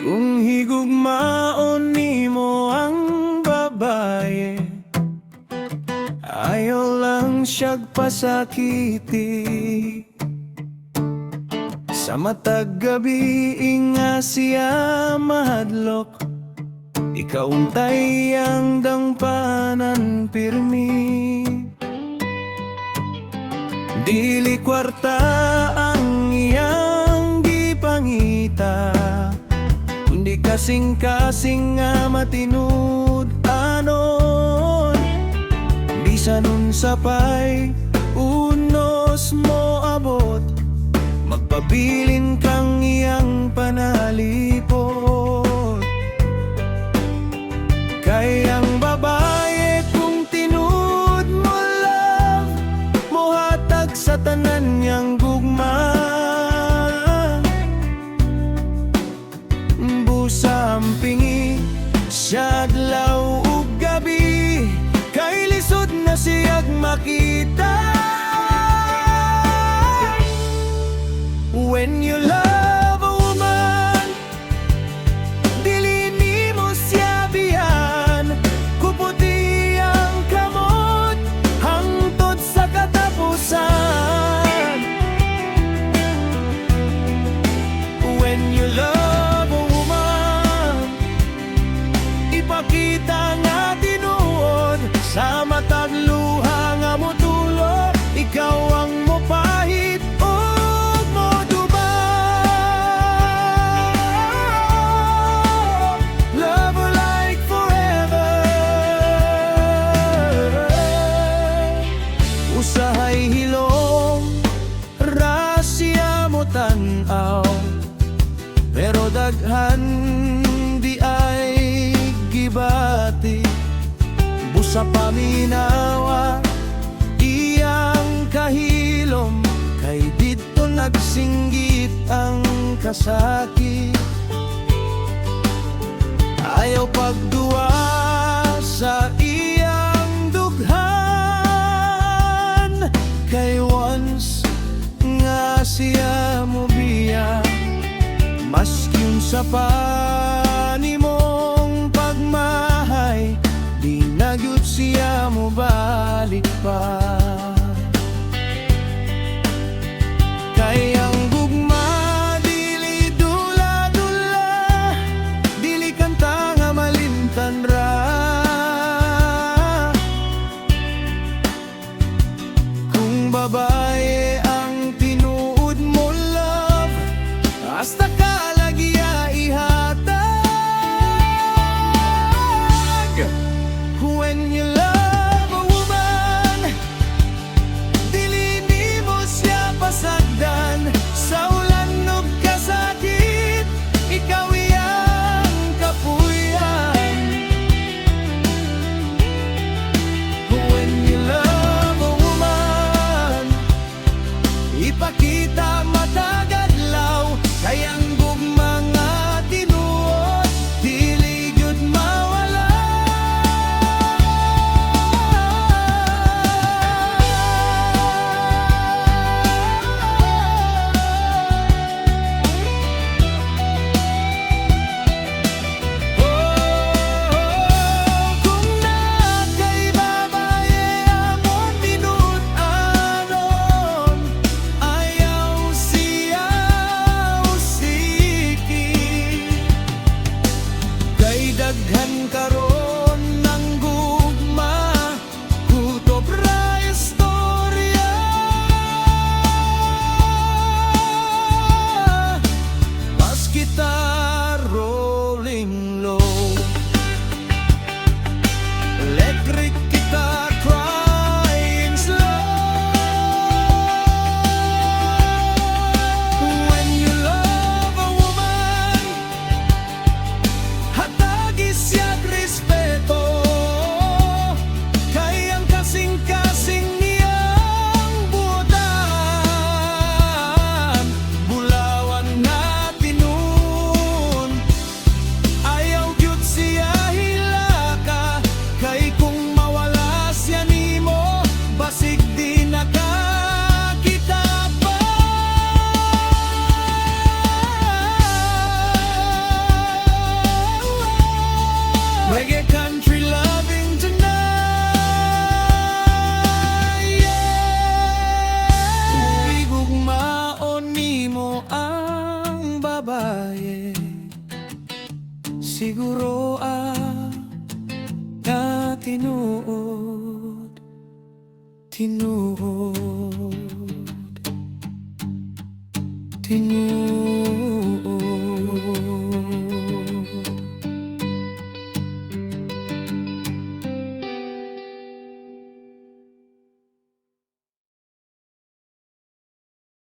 Kung higugmaon nimo ang babaye, ayaw lang siyag pasakiti. Sa matag gabi nga siya mahadlok, ikaw untay ang dangpanan pirmi. Dili kwarta ang iyang gipangita, kundi kasing-kasing nga matinud anon. Bisan unsa pay unos mo abot, magpabilin kang iyang panalipot. Kay ang babae kung tinud mo love, mohatag sa tanan niyang gugma. Busampingi siya adlaw ug gabi, kay lisod na siyag makita. When you love a woman, dili nimo siya biyan, kuputi ang kamot hangtod sa katapusan. When you love a woman, ipakita nga tinuod sa matag luha nga motulog, ikaw ang mopahit ug moduba. Love her like forever. Usahay hilom ra siya mo tan-aw, pero daghan di ay gibati. Busa paminawa iyang kahilom, kay dito nagsinggit ang kasakit. Ayaw pagduwa sa iyang dughan, kay once nga siya mo biya. Maski unsa pa nimong pagmahay, di na gyud siya mo balik pa. Kay ang gugma dili dula-dula, dili kanta nga malimtan ra. Kung babae ang tinuod mo love, hasta ka lagya ihatag. When you love a woman, dili nimo siya pasagdan. Sa ulan ug kasakit, ikaw iyang kapuyan. When you love a woman, ipakita matag adlaw, kay ang tinuod, tinuod, tinuod.